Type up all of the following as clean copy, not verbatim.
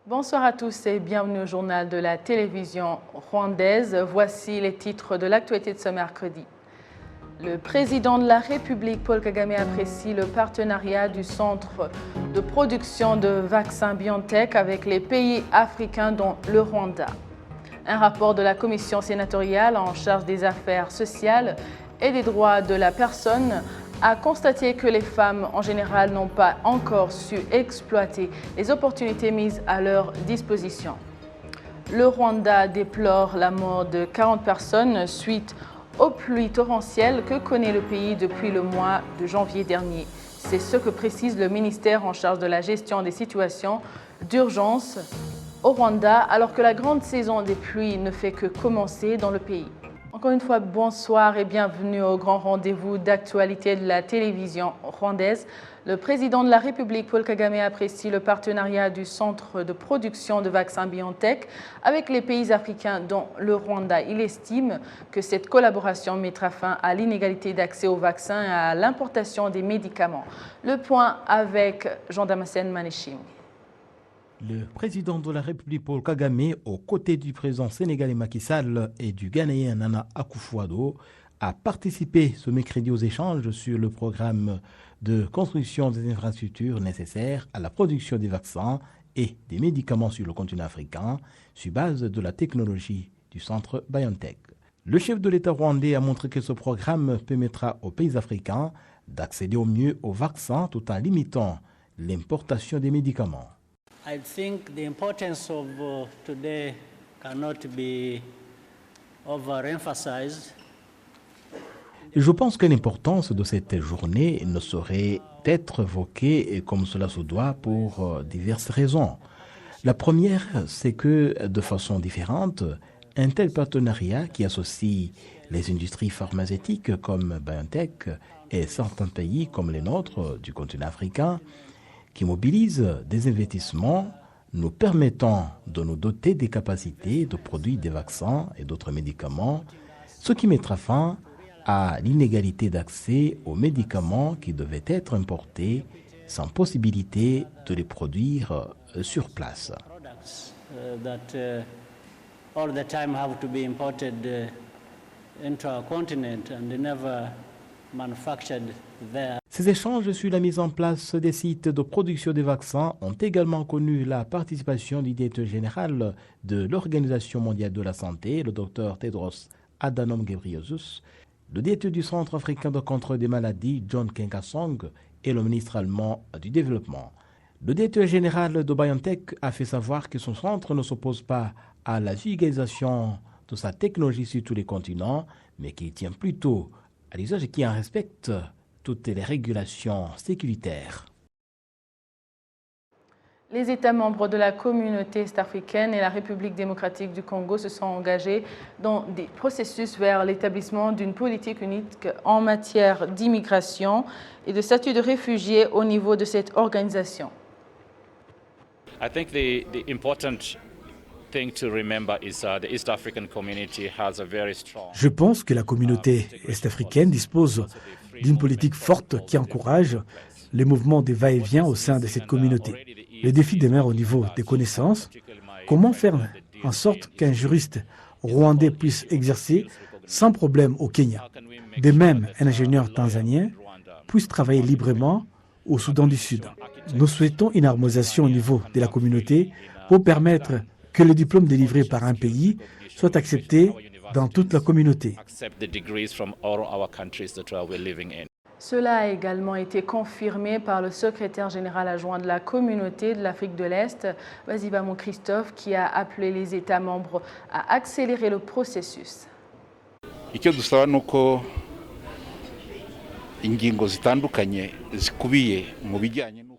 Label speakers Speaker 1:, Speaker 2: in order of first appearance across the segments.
Speaker 1: Bonsoir à tous et bienvenue au journal de la télévision rwandaise. Voici les titres de l'actualité de ce mercredi. Le président de la République, Paul Kagame, apprécie le partenariat du Centre de production de vaccins BioNTech avec les pays africains dont le Rwanda. Un rapport de la commission sénatoriale en charge des affaires sociales et des droits de la personne a constaté que les femmes en général n'ont pas encore su exploiter les opportunités mises à leur disposition. Le Rwanda déplore la mort de 40 personnes suite aux pluies torrentielles que connaît le pays depuis le mois de janvier dernier. C'est ce que précise le ministère en charge de la gestion des situations d'urgence au Rwanda, alors que la grande saison des pluies ne fait que commencer dans le pays. Encore une fois, bonsoir et bienvenue au grand rendez-vous d'actualité de la télévision rwandaise. Le président de la République, Paul Kagame, apprécie le partenariat du Centre de production de vaccins BioNTech avec les pays africains dont le Rwanda. Il estime que cette collaboration mettra fin à l'inégalité d'accès aux vaccins et à l'importation des médicaments. Le point avec Jean Damascène Manéchim.
Speaker 2: Le président de la République Paul Kagame, aux côtés du président sénégalais Macky Sall et du Ghanéen Nana Akufo-Addo, a participé ce mercredi aux échanges sur le programme de construction des infrastructures nécessaires à la production des vaccins et des médicaments sur le continent africain, sur base de la technologie du centre BioNTech. Le chef de l'État rwandais a montré que ce programme permettra aux pays africains d'accéder au mieux aux vaccins tout en limitant l'importation des médicaments.
Speaker 3: I think the importance of today cannot be overemphasized.
Speaker 2: Je pense que l'importance de cette journée ne saurait être évoquée comme cela se doit pour diverses raisons. La première, c'est que, de façon différente, un tel partenariat qui associe les industries pharmaceutiques comme BioNTech et certains pays comme les nôtres du continent africain, qui mobilise des investissements nous permettant de nous doter des capacités de produire des vaccins et d'autres médicaments, ce qui mettra fin à l'inégalité d'accès aux médicaments qui devaient être importés sans possibilité de les produire sur place. Ces échanges sur la mise en place des sites de production des vaccins ont également connu la participation du directeur général de l'Organisation mondiale de la santé, le Dr Tedros Adhanom Ghebreyesus, le directeur du Centre africain de contrôle des maladies, John Nkengasong, et le ministre allemand du développement. Le directeur général de BioNTech a fait savoir que son centre ne s'oppose pas à la vulgarisation de sa technologie sur tous les continents, mais qu'il tient plutôt à l'usage qui en respecte toutes les régulations sécuritaires.
Speaker 1: Les États membres de la communauté est-africaine et la République démocratique du Congo se sont engagés dans des processus vers l'établissement d'une politique unique en matière d'immigration et de statut de réfugié au niveau de cette organisation.
Speaker 4: I think the important thing to remember is the East African community has a very strong.
Speaker 5: Je pense que la communauté est-africaine dispose d'une politique forte qui encourage les mouvements de va-et-vient au sein de cette communauté. Le défi demeure au niveau des connaissances. Comment faire en sorte qu'un juriste rwandais puisse exercer sans problème au Kenya? De même, un ingénieur tanzanien puisse travailler librement au Soudan du Sud. Nous souhaitons une harmonisation au niveau de la communauté pour permettre que le diplôme délivré par un pays soit accepté dans toute la communauté.
Speaker 1: Cela a également été confirmé par le secrétaire général adjoint de la communauté de l'Afrique de l'Est, Bazibamou Christophe, qui a appelé les États membres à accélérer le processus.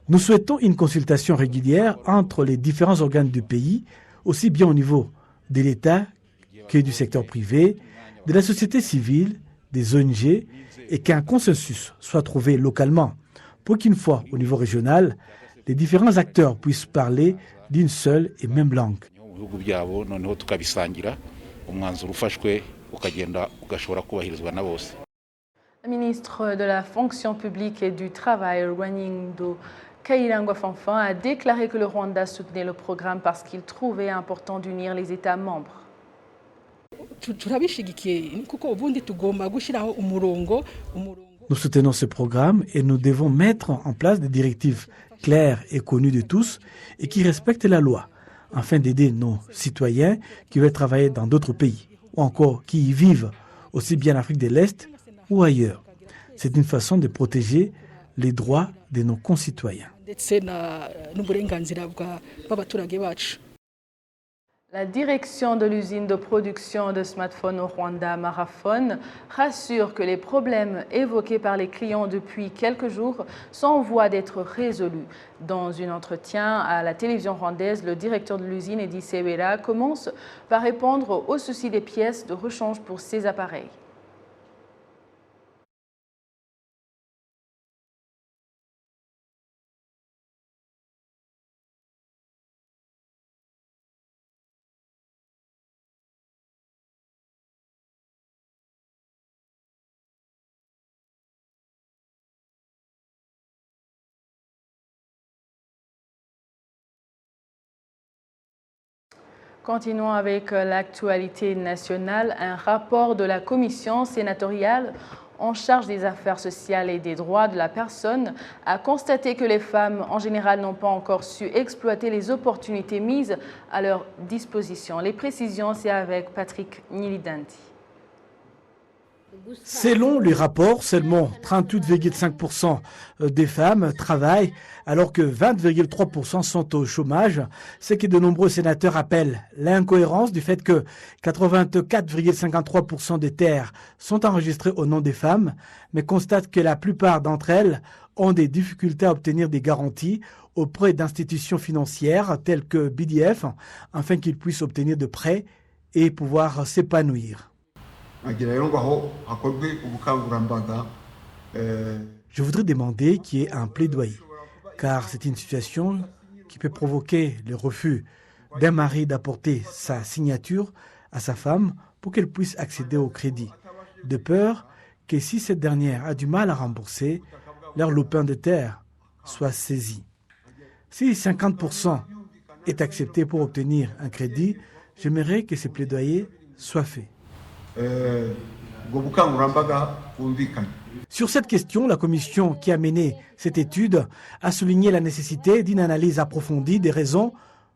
Speaker 5: Nous souhaitons une consultation régulière entre les différents organes du pays, aussi bien au niveau de l'État que du secteur privé, de la société civile, des ONG, et qu'un consensus soit trouvé localement pour qu'une fois au niveau régional, les différents acteurs puissent parler d'une seule et même langue.
Speaker 1: Le ministre de la fonction publique et du travail, Rwanindo Kayirangwa Fanfan a déclaré que le Rwanda soutenait le programme parce qu'il trouvait important d'unir les États membres.
Speaker 5: Nous soutenons ce programme et nous devons mettre en place des directives claires et connues de tous et qui respectent la loi, afin d'aider nos citoyens qui veulent travailler dans d'autres pays ou encore qui y vivent, aussi bien en Afrique de l'Est ou ailleurs. C'est une façon de protéger les droits de nos concitoyens.
Speaker 1: La direction de l'usine de production de smartphones au Rwanda, Marathon, rassure que les problèmes évoqués par les clients depuis quelques jours sont en voie d'être résolus. Dans un entretien à la télévision rwandaise, le directeur de l'usine, Eddy Sebera, commence par répondre aux soucis des pièces de rechange pour ces appareils. Continuons avec l'actualité nationale. Un rapport de la commission sénatoriale en charge des affaires sociales et des droits de la personne a constaté que les femmes en général n'ont pas encore su exploiter les opportunités mises à leur disposition. Les précisions, c'est avec Patrick Nilidanti.
Speaker 5: Selon les rapports, seulement 38,5% des femmes travaillent alors que 20,3% sont au chômage, ce que de nombreux sénateurs appellent l'incohérence du fait que 84,53% des terres sont enregistrées au nom des femmes, mais constatent que la plupart d'entre elles ont des difficultés à obtenir des garanties auprès d'institutions financières telles que BDF afin qu'ils puissent obtenir de prêts et pouvoir s'épanouir. Je voudrais demander qu'il y ait un plaidoyer, car c'est une situation qui peut provoquer le refus d'un mari d'apporter sa signature à sa femme pour qu'elle puisse accéder au crédit, de peur que si cette dernière a du mal à rembourser, leur lopin de terre soit saisi. Si 50% est accepté pour obtenir un crédit, j'aimerais que ce plaidoyer soit fait. Sur cette question, la commission qui a mené cette étude a souligné la nécessité d'une analyse approfondie des raisons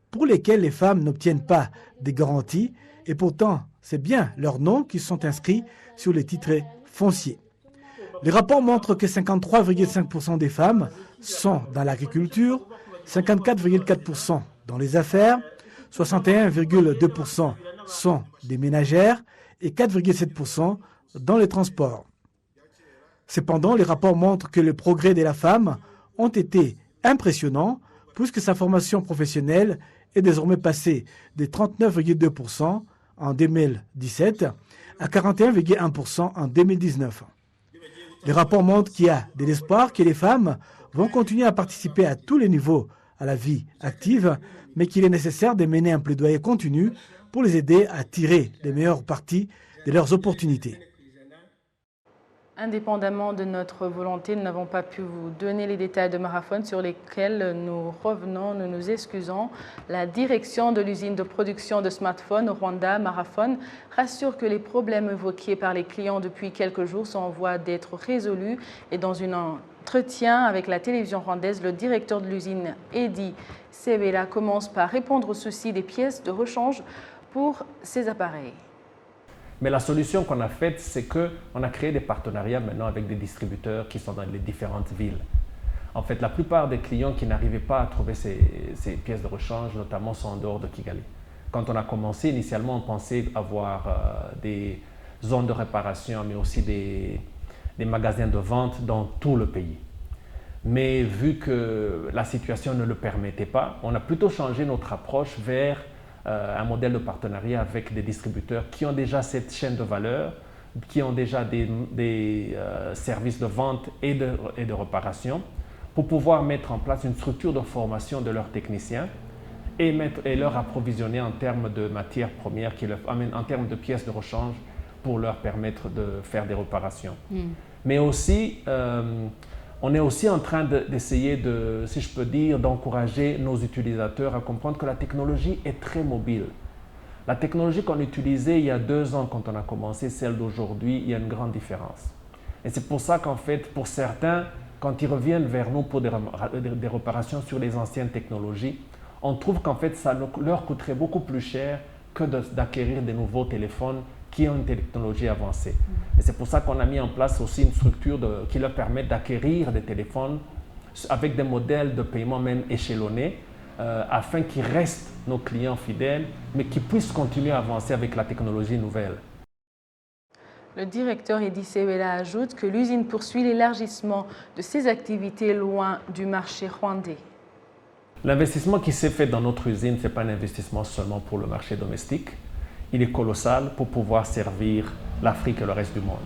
Speaker 5: pour lesquelles les femmes n'obtiennent pas des garanties et pourtant c'est bien leurs noms qui sont inscrits sur les titres fonciers. Les rapports montrent que 53,5% des femmes sont dans l'agriculture, 54,4% dans les affaires, 61,2% sont des ménagères et 4,7% dans les transports. Cependant, les rapports montrent que les progrès de la femme ont été impressionnants puisque sa formation professionnelle est désormais passée de 39,2% en 2017 à 41,1% en 2019. Les rapports montrent qu'il y a de l'espoir que les femmes vont continuer à participer à tous les niveaux à la vie active, mais qu'il est nécessaire de mener un plaidoyer continu pour les aider à tirer les meilleures parties de leurs opportunités.
Speaker 1: Indépendamment de notre volonté, nous n'avons pas pu vous donner les détails de Marathon sur lesquels nous revenons, nous nous excusons. La direction de l'usine de production de smartphones au Rwanda, Marathon, rassure que les problèmes évoqués par les clients depuis quelques jours sont en voie d'être résolus. Et dans un entretien avec la télévision rwandaise, le directeur de l'usine, Eddy Sebera, commence par répondre aux soucis des pièces de rechange pour ces appareils.
Speaker 6: Mais la solution qu'on a faite, c'est qu'on a créé des partenariats maintenant avec des distributeurs qui sont dans les différentes villes. En fait, la plupart des clients qui n'arrivaient pas à trouver ces pièces de rechange, notamment, sont en dehors de Kigali. Quand on a commencé, initialement, on pensait avoir des zones de réparation, mais aussi des magasins de vente dans tout le pays. Mais vu que la situation ne le permettait pas, on a plutôt changé notre approche vers un modèle de partenariat avec des distributeurs qui ont déjà cette chaîne de valeur, qui ont déjà des services de vente et de réparation, pour pouvoir mettre en place une structure de formation de leurs techniciens et leur approvisionner en termes de matières premières, en termes de pièces de rechange pour leur permettre de faire des réparations. Mais aussi, On est aussi en train d'essayer de, si je peux dire, d'encourager nos utilisateurs à comprendre que la technologie est très mobile. La technologie qu'on utilisait il y a 2 ans quand on a commencé, celle d'aujourd'hui, il y a une grande différence. Et c'est pour ça qu'en fait, pour certains, quand ils reviennent vers nous pour des réparations sur les anciennes technologies, on trouve qu'en fait, ça leur coûterait beaucoup plus cher que d'acquérir des nouveaux téléphones qui ont une technologie avancée. Et c'est pour ça qu'on a mis en place aussi une structure qui leur permet d'acquérir des téléphones avec des modèles de paiement même échelonnés afin qu'ils restent nos clients fidèles, mais qu'ils puissent continuer à avancer avec la technologie nouvelle.
Speaker 1: Le directeur Edi Sewela ajoute que l'usine poursuit l'élargissement de ses activités loin du marché rwandais.
Speaker 6: L'investissement qui s'est fait dans notre usine, ce n'est pas un investissement seulement pour le marché domestique. Il est colossal pour pouvoir servir l'Afrique et le reste du monde.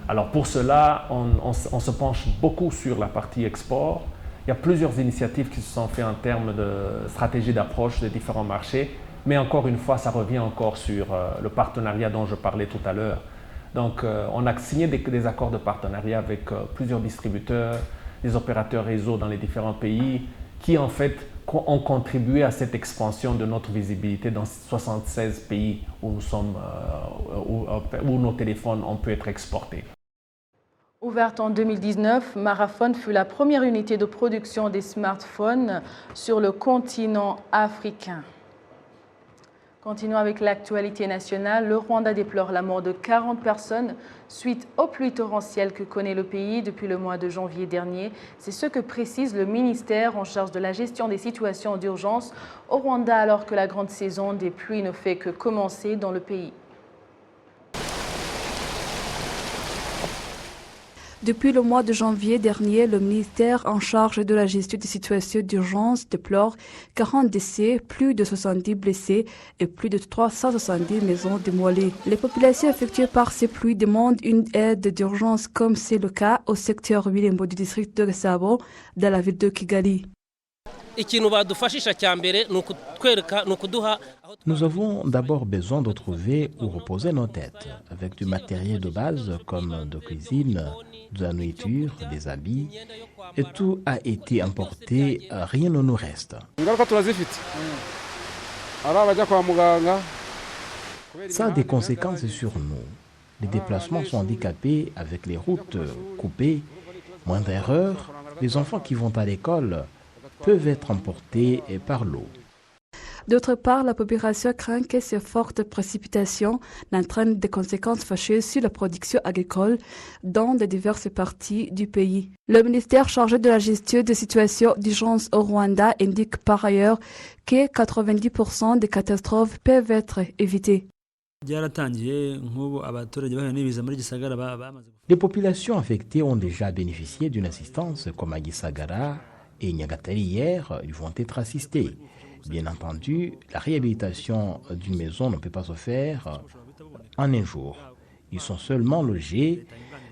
Speaker 6: Alors pour cela, on se penche beaucoup sur la partie export. Il y a plusieurs initiatives qui se sont faites en termes de stratégie d'approche des différents marchés. Mais encore une fois, ça revient encore sur le partenariat dont je parlais tout à l'heure. Donc on a signé des accords de partenariat avec plusieurs distributeurs, des opérateurs réseau dans les différents pays qui en fait ont contribué à cette expansion de notre visibilité dans 76 pays où nos téléphones ont pu être exportés.
Speaker 1: Ouverte en 2019, Marathon fut la première unité de production des smartphones sur le continent africain. Continuons avec l'actualité nationale. Le Rwanda déplore la mort de 40 personnes suite aux pluies torrentielles que connaît le pays depuis le mois de janvier dernier. C'est ce que précise le ministère en charge de la gestion des situations d'urgence au Rwanda alors que la grande saison des pluies ne fait que commencer dans le pays.
Speaker 7: Depuis le mois de janvier dernier, le ministère en charge de la gestion des situations d'urgence déplore 40 décès, plus de 70 blessés et plus de 370 maisons démolies. Les populations affectées par ces pluies demandent une aide d'urgence comme c'est le cas au secteur Bilembo du district de Gasabo dans la ville de Kigali.
Speaker 2: Nous avons d'abord besoin de trouver où reposer nos têtes, avec du matériel de base comme de cuisine, de la nourriture, des habits, et tout a été importé, rien ne nous reste. Ça a des conséquences sur nous. Les déplacements sont handicapés avec les routes coupées, moins d'erreurs, les enfants qui vont à l'école peuvent être emportés par l'eau.
Speaker 7: D'autre part, la population craint que ces fortes précipitations n'entraînent des conséquences fâcheuses sur la production agricole dans de diverses parties du pays. Le ministère chargé de la gestion des situations d'urgence au Rwanda indique par ailleurs que 90% des catastrophes peuvent être évitées.
Speaker 2: Les populations affectées ont déjà bénéficié d'une assistance comme à Gisagara et Nyagatali hier, ils vont être assistés. Bien entendu, la réhabilitation d'une maison ne peut pas se faire en un jour. Ils sont seulement logés,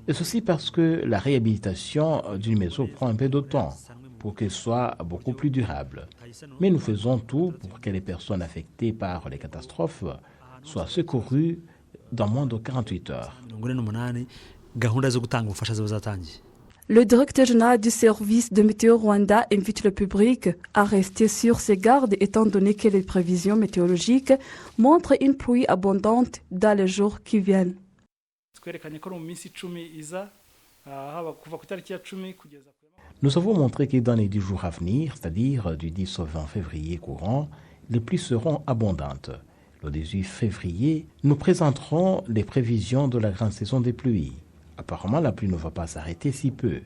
Speaker 2: et ceci parce que la réhabilitation d'une maison prend un peu de temps pour qu'elle soit beaucoup plus durable. Mais nous faisons tout pour que les personnes affectées par les catastrophes soient secourues dans moins de 48 heures.
Speaker 7: Le directeur général du service de météo Rwanda invite le public à rester sur ses gardes étant donné que les prévisions météorologiques montrent une pluie abondante dans les jours qui viennent.
Speaker 2: Nous avons montré que dans les 10 jours à venir, c'est-à-dire du 10 au 20 février courant, les pluies seront abondantes. Le 18 février, nous présenterons les prévisions de la grande saison des pluies. Apparemment, la pluie ne va pas s'arrêter si peu.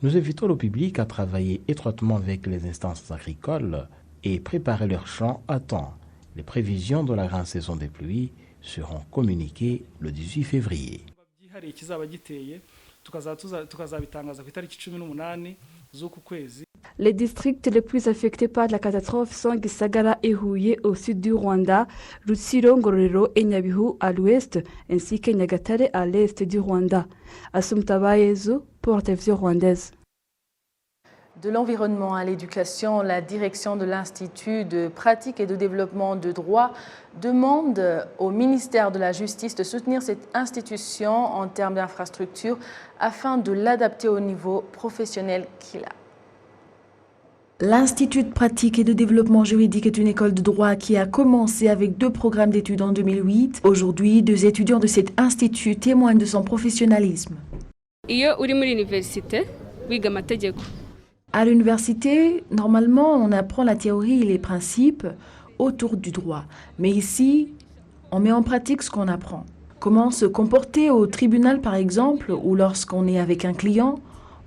Speaker 2: Nous invitons le public à travailler étroitement avec les instances agricoles et préparer leurs champs à temps. Les prévisions de la grande saison des pluies seront communiquées le 18 février.
Speaker 7: Les districts les plus affectés par la catastrophe sont Gisagara et Huye au sud du Rwanda, Rutsiro, Ngororero et Nyabihu à l'ouest, ainsi que Nyagatare à l'est du Rwanda. Assumpta Bayezu pour la télévision rwandaise.
Speaker 1: De l'environnement à l'éducation, la direction de l'Institut de pratique et de développement de droit demande au ministère de la Justice de soutenir cette institution en termes d'infrastructure afin de l'adapter au niveau professionnel qu'il a.
Speaker 8: L'Institut de pratique et de développement juridique est une école de droit qui a commencé avec 2 programmes d'études en 2008. Aujourd'hui, 2 étudiants de cet institut témoignent de son professionnalisme. À l'université, normalement, on apprend la théorie et les principes autour du droit. Mais ici, on met en pratique ce qu'on apprend. Comment se comporter au tribunal, par exemple, ou lorsqu'on est avec un client.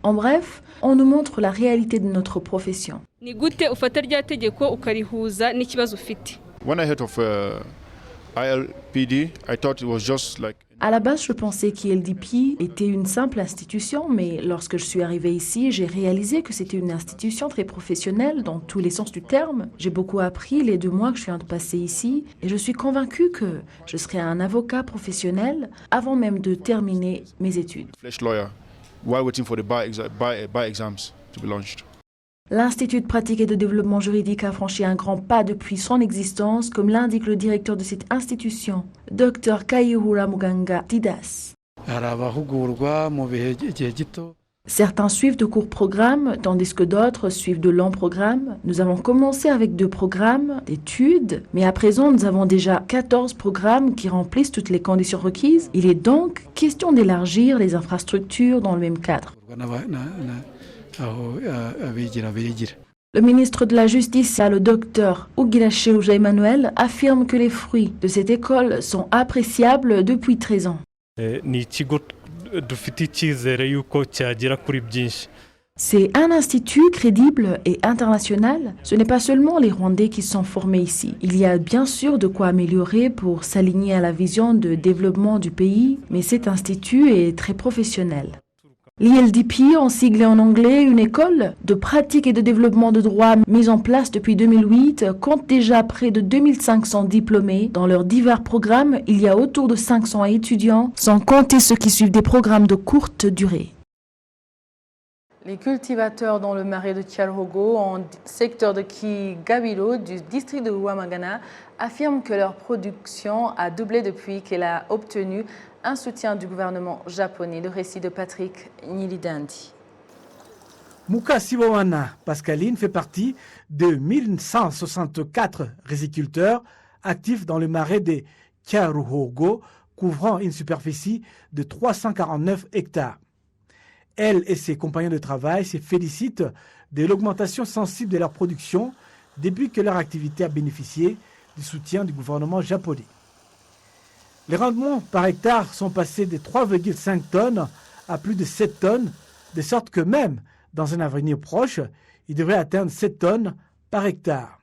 Speaker 8: En bref, on nous montre la réalité de notre profession.
Speaker 9: When I heard of ILPD, I thought it was just like...
Speaker 8: À la base, je pensais qu'ILDP était une simple institution, mais lorsque je suis arrivée ici, j'ai réalisé que c'était une institution très professionnelle dans tous les sens du terme. J'ai beaucoup appris les 2 mois que je viens de passer ici et je suis convaincue que je serai un avocat professionnel avant même de terminer mes études.
Speaker 9: While waiting for the bar exams to be launched.
Speaker 8: L'Institut de pratique et de développement juridique a franchi un grand pas depuis son existence, comme l'indique le directeur de cette institution, Dr Kaihura Muganga Didas. Certains suivent de courts programmes, tandis que d'autres suivent de longs programmes. Nous avons commencé avec 2 programmes d'études, mais à présent nous avons déjà 14 programmes qui remplissent toutes les conditions requises. Il est donc question d'élargir les infrastructures dans le même cadre. Le ministre de la Justice, le docteur Ugirasheuja Emmanuel, affirme que les fruits de cette école sont appréciables depuis 13 ans. C'est un institut crédible et international. Ce n'est pas seulement les Rwandais qui sont formés ici. Il y a bien sûr de quoi améliorer pour s'aligner à la vision de développement du pays, mais cet institut est très professionnel. L'ILDP, en sigle en anglais, une école de pratique et de développement de droit mise en place depuis 2008, compte déjà près de 2500 diplômés. Dans leurs divers programmes, il y a autour de 500 étudiants, sans compter ceux qui suivent des programmes de courte durée.
Speaker 1: Les cultivateurs dans le marais de Cyaruhogo, en secteur de Kigabiro, du district de Rwamagana, affirment que leur production a doublé depuis qu'elle a obtenu un soutien du gouvernement japonais. Le récit de Patrick Nyilidandi.
Speaker 5: Muka Sibowana Pascaline fait partie de 1164 riziculteurs actifs dans le marais de Cyaruhogo, couvrant une superficie de 349 hectares. Elle et ses compagnons de travail se félicitent de l'augmentation sensible de leur production depuis que leur activité a bénéficié du soutien du gouvernement japonais. Les rendements par hectare sont passés de 3,5 tonnes à plus de 7 tonnes, de sorte que même dans un avenir proche, ils devraient atteindre 7 tonnes par hectare.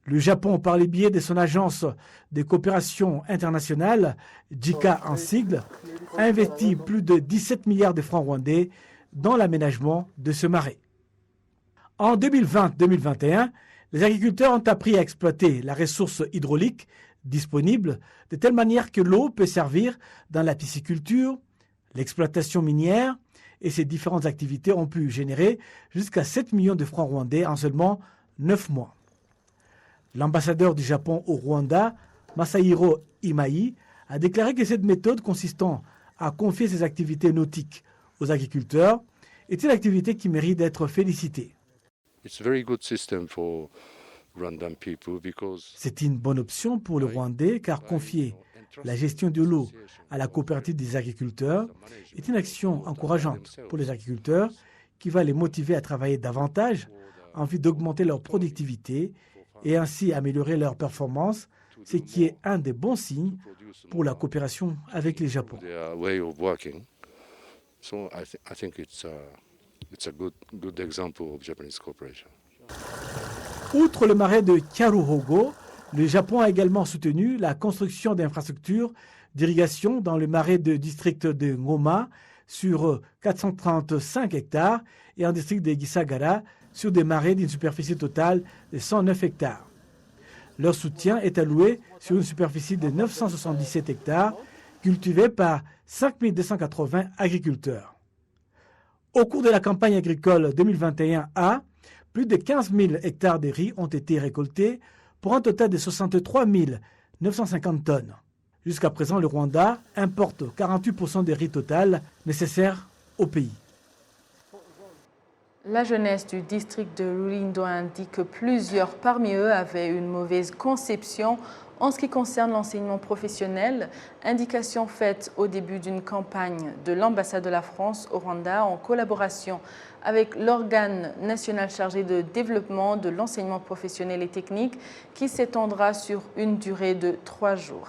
Speaker 5: Le Japon, par le biais de son agence de coopération internationale, JICA en sigle, a investi plus de 17 milliards de francs rwandais dans l'aménagement de ce marais. En 2020-2021, les agriculteurs ont appris à exploiter la ressource hydraulique disponible de telle manière que l'eau peut servir dans la pisciculture, l'exploitation minière, et ces différentes activités ont pu générer jusqu'à 7 millions de francs rwandais en seulement 9 mois. L'ambassadeur du Japon au Rwanda, Masahiro Imai, a déclaré que cette méthode consistant à confier ses activités nautiques aux agriculteurs est une activité qui mérite d'être félicitée. C'est une bonne option pour le Rwandais car confier la gestion de l'eau à la coopérative des agriculteurs est une action encourageante pour les agriculteurs qui va les motiver à travailler davantage en vue d'augmenter leur productivité et ainsi améliorer leur performance, ce qui est un des bons signes pour la coopération avec les Japon. Outre le marais de Cyaruhogo, le Japon a également soutenu la construction d'infrastructures d'irrigation dans le marais du district de Ngoma sur 435 hectares et en district de Gisagara sur des marais d'une superficie totale de 109 hectares. Leur soutien est alloué sur une superficie de 977 hectares cultivés par 5280 agriculteurs. Au cours de la campagne agricole 2021A, plus de 15 000 hectares de riz ont été récoltés pour un total de 63 950 tonnes. Jusqu'à présent, le Rwanda importe 48% des riz total nécessaires au pays.
Speaker 1: La jeunesse du district de Rulindo indique que plusieurs parmi eux avaient une mauvaise conception en ce qui concerne l'enseignement professionnel, indication faite au début d'une campagne de l'ambassade de la France au Rwanda en collaboration avec l'organe national chargé de développement de l'enseignement professionnel et technique qui s'étendra sur une durée de 3 jours.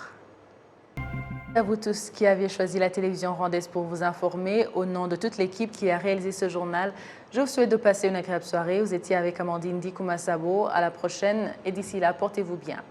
Speaker 1: À vous tous qui avez choisi la télévision rwandaise pour vous informer, au nom de toute l'équipe qui a réalisé ce journal, je vous souhaite de passer une agréable soirée. Vous étiez avec Amandine Dikoumasabo. À la prochaine et d'ici là, portez-vous bien.